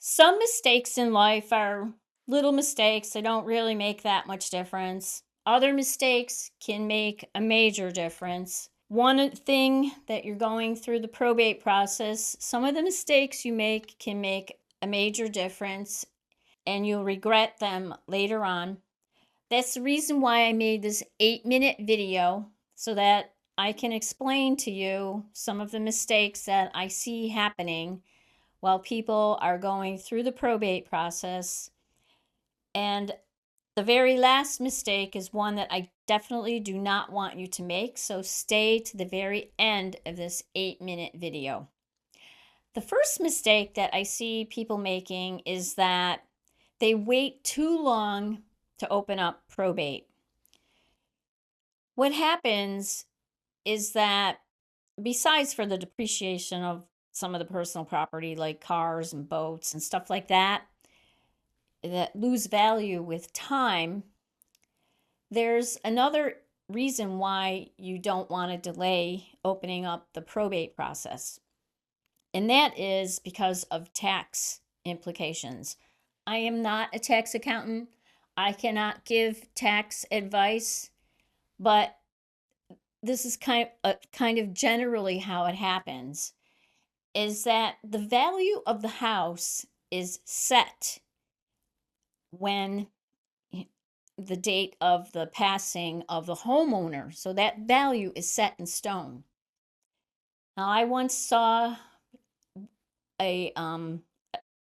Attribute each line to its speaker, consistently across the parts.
Speaker 1: Some mistakes in life are little mistakes. They don't really make that much difference. Other mistakes can make a major difference. One thing that you're going through the probate process, some of the mistakes you make can make a major difference and you'll regret them later on. That's the reason why I made this 8-minute video so that I can explain to you some of the mistakes that I see happening while people are going through the probate process. And the very last mistake is one that I definitely do not want you to make, so stay to the very end of this 8-minute video. The first mistake that I see people making is that they wait too long to open up probate. What happens is that besides for the depreciation of some of the personal property like cars and boats and stuff like that lose value with time, there's another reason why you don't want to delay opening up the probate process. And that is because of tax implications. I am not a tax accountant. I cannot give tax advice, but this is kind of generally how it happens, is that the value of the house is set when the date of the passing of the homeowner. So that value is set in stone. Now, I once saw a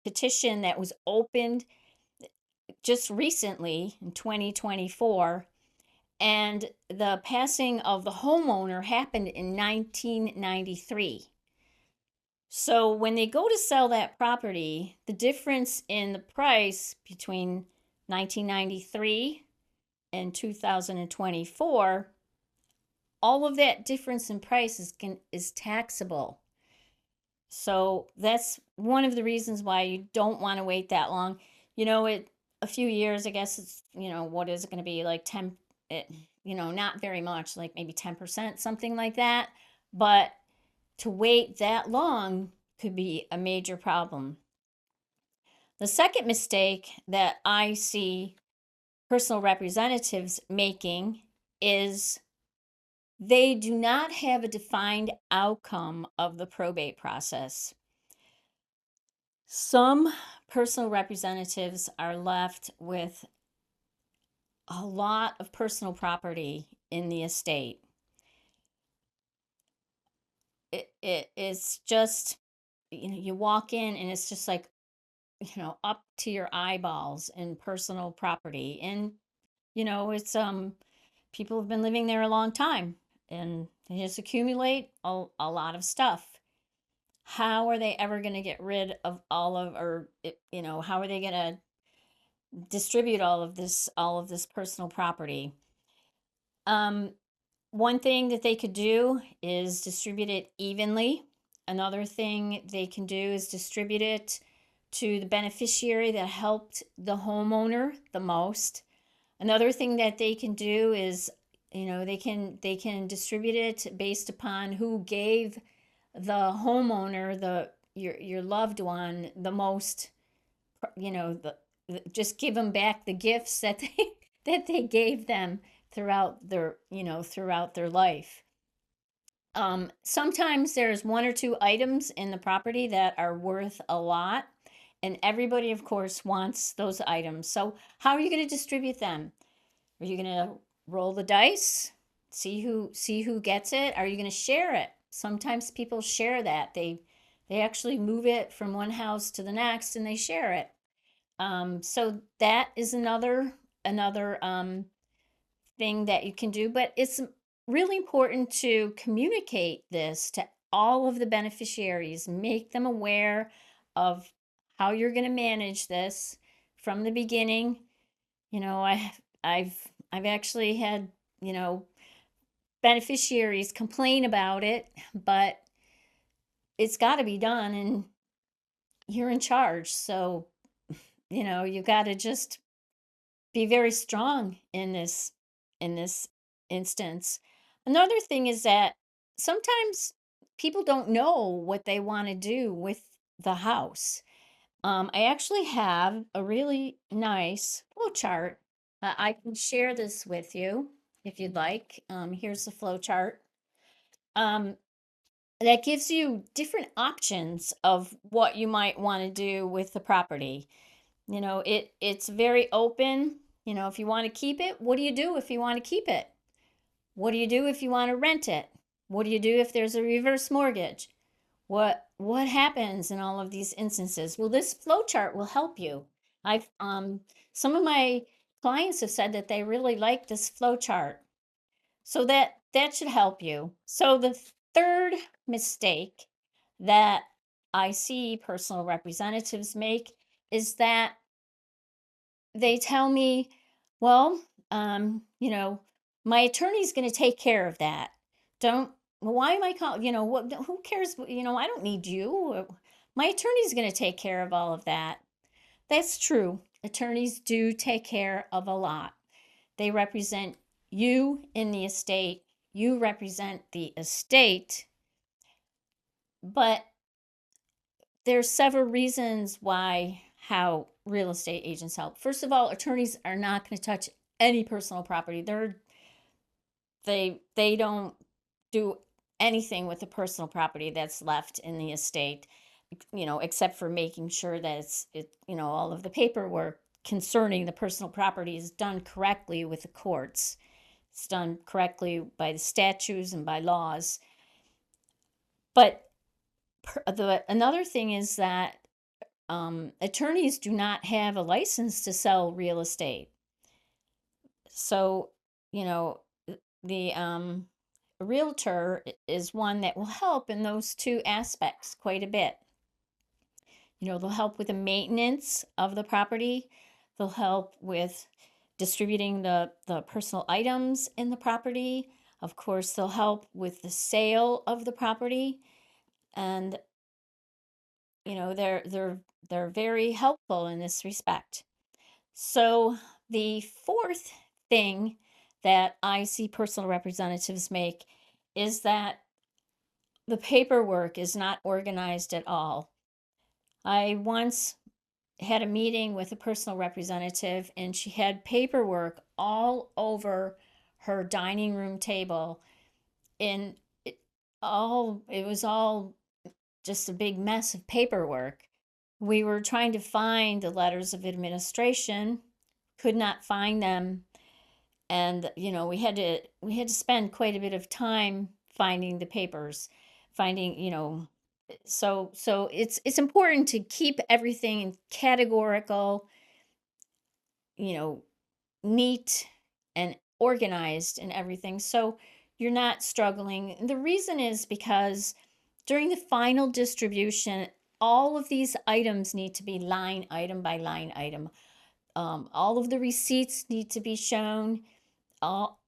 Speaker 1: petition that was opened just recently in 2024, and the passing of the homeowner happened in 1993. So when they go to sell that property, the difference in the price between 1993 and 2024, all of that difference in price is taxable. So that's one of the reasons why you don't want to wait that long. A few years, I guess it's, what is it going to be, like 10, not very much, like maybe 10%, something like that. But to wait that long could be a major problem. The second mistake that I see personal representatives making is they do not have a defined outcome of the probate process. Some personal representatives are left with a lot of personal property in the estate. It is just, you walk in and it's just like, up to your eyeballs in personal property. And, it's people have been living there a long time and they just accumulate a lot of stuff. How are they ever going to get rid of how are they going to distribute all of this personal property? One thing that they could do is distribute it evenly. Another thing they can do is distribute it to the beneficiary that helped the homeowner the most. Another thing that they can do is, they can distribute it based upon who gave the homeowner, your loved one, the most, just give them back the gifts that they gave them throughout their life. Sometimes there's one or two items in the property that are worth a lot, and everybody, of course, wants those items. So how are you going to distribute them? Are you going to roll the dice, see who gets it? Are you going to share it? Sometimes people share that. They actually move it from one house to the next and they share it. So that is another thing that you can do, but it's really important to communicate this to all of the beneficiaries, make them aware of how you're going to manage this from the beginning. I've actually had, beneficiaries complain about it, but it's got to be done and you're in charge. So, you got to just be very strong in this instance. Another thing is that sometimes people don't know what they want to do with the house. I actually have a really nice flow chart. I can share this with you if you'd like. Here's the flow chart. Um, that gives you different options of what you might want to do with the property. It's very open. If you want to keep it, what do you do if you want to keep it? What do you do if you want to rent it? What do you do if there's a reverse mortgage? What happens in all of these instances? Well, this flow chart will help you. I've Some of my clients have said that they really like this flow chart. So that should help you. So the third mistake that I see personal representatives make is that they tell me, well, my attorney's going to take care of that. Don't, well, why am I calling? Who cares? I don't need you. My attorney's going to take care of all of that. That's true. Attorneys do take care of a lot. They represent you in the estate. You represent the estate. But there's several reasons why how real estate agents help. First of all, attorneys are not going to touch any personal property. They don't do anything with the personal property that's left in the estate, except for making sure that all of the paperwork concerning the personal property is done correctly with the courts. It's done correctly by the statutes and by laws. But another thing is that attorneys do not have a license to sell real estate. So, the realtor is one that will help in those two aspects quite a bit. They'll help with the maintenance of the property. They'll help with distributing the personal items in the property. Of course, they'll help with the sale of the property. And they're very helpful in this respect. So the fourth thing that I see personal representatives make is that the paperwork is not organized at all. I once had a meeting with a personal representative, and she had paperwork all over her dining room table, and it was all just a big mess of paperwork. We were trying to find the letters of administration, could not find them, and we had to spend quite a bit of time finding the papers, finding so it's important to keep everything in categorical, you know neat and organized and everything, so you're not struggling. The reason is because during the final distribution, all of these items need to be line item by line item. All of the receipts need to be shown.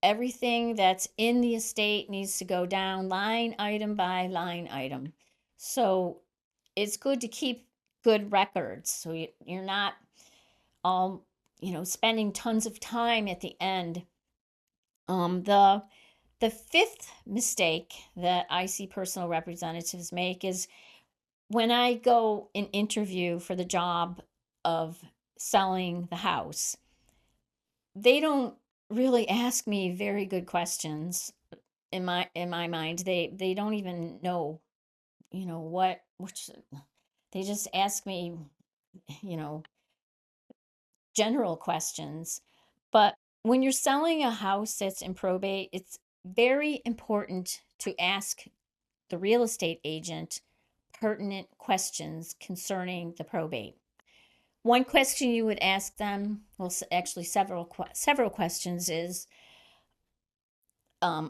Speaker 1: Everything that's in the estate needs to go down line item by line item. So it's good to keep good records, so you're not all spending tons of time at the end. The fifth mistake that I see personal representatives make is when I go and interview for the job of selling the house, they don't really ask me very good questions. In my mind, they don't even know, what which they just ask me, you know, general questions. But when you're selling a house that's in probate, it's very important to ask the real estate agent pertinent questions concerning the probate. One question you would ask them, well, actually several questions, is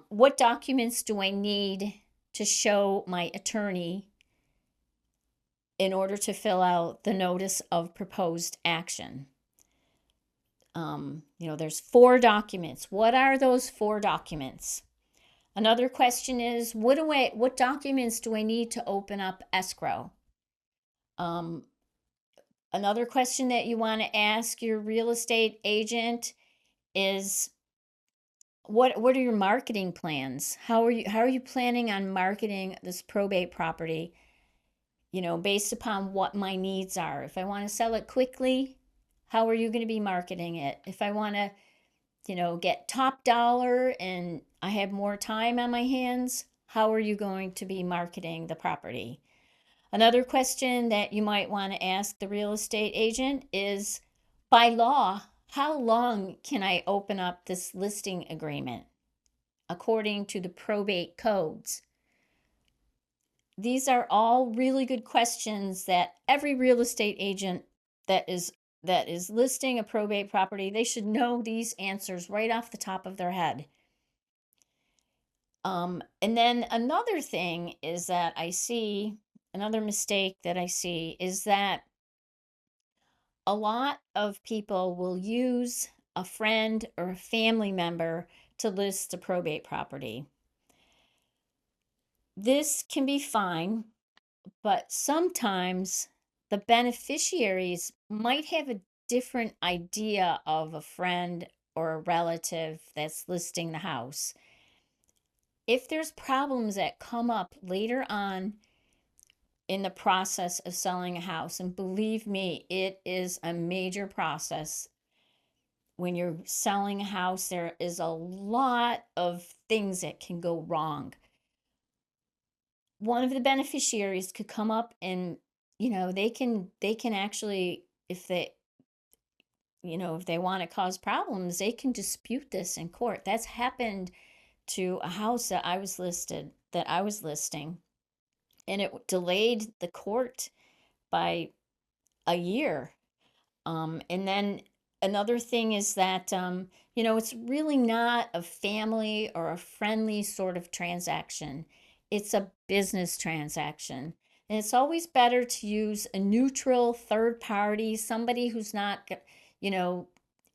Speaker 1: what documents do I need to show my attorney in order to fill out the notice of proposed action? There's 4 documents. What are those 4 documents? Another question is, what documents do I need to open up escrow? Um, Another question that you want to ask your real estate agent is, what are your marketing plans? How are you planning on marketing this probate property? based upon what my needs are. If I want to sell it quickly, how are you going to be marketing it? If I want to, get top dollar and I have more time on my hands, how are you going to be marketing the property? Another question that you might want to ask the real estate agent is, by law, how long can I open up this listing agreement according to the probate codes? These are all really good questions that every real estate agent that is listing a probate property, they should know these answers right off the top of their head. And then another thing is that another mistake that I see is that a lot of people will use a friend or a family member to list a probate property. This can be fine, but sometimes the beneficiaries might have a different idea of a friend or a relative that's listing the house. If there's problems that come up later on in the process of selling a house, and believe me, it is a major process. When you're selling a house, there is a lot of things that can go wrong. One of the beneficiaries could come up and they can actually, if they want to cause problems, they can dispute this in court. That's happened to a house that I was listing, and it delayed the court by a year. And then another thing is that, it's really not a family or a friendly sort of transaction. It's a business transaction. And it's always better to use a neutral third party, somebody who's not, you know,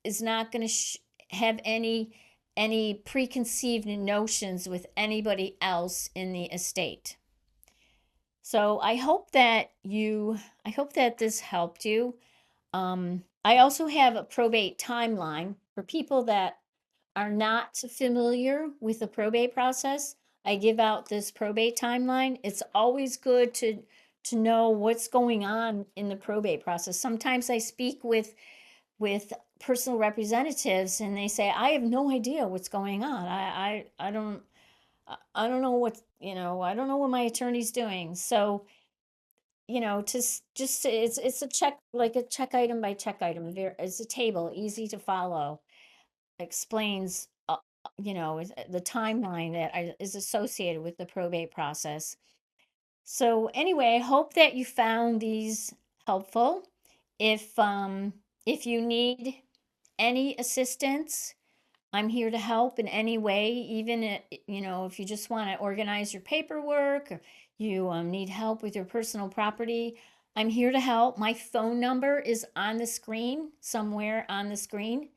Speaker 1: is not going to have any preconceived notions with anybody else in the estate. So I hope that this helped you. I also have a probate timeline for people that are not familiar with the probate process. I give out this probate timeline. It's always good to know what's going on in the probate process. Sometimes I speak with personal representatives and they say, I have no idea what's going on. I don't know I don't know what my attorney's doing. So just it's a check, like a check item by check item. It's a table, easy to follow. Explains the timeline that is associated with the probate process. So anyway, I hope that you found these helpful. If you need any assistance, I'm here to help in any way, even if you just want to organize your paperwork or you need help with your personal property. I'm here to help. My phone number is on the screen, somewhere on the screen.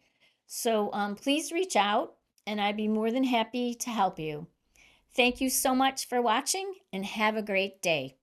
Speaker 1: So please reach out and I'd be more than happy to help you. Thank you so much for watching and have a great day.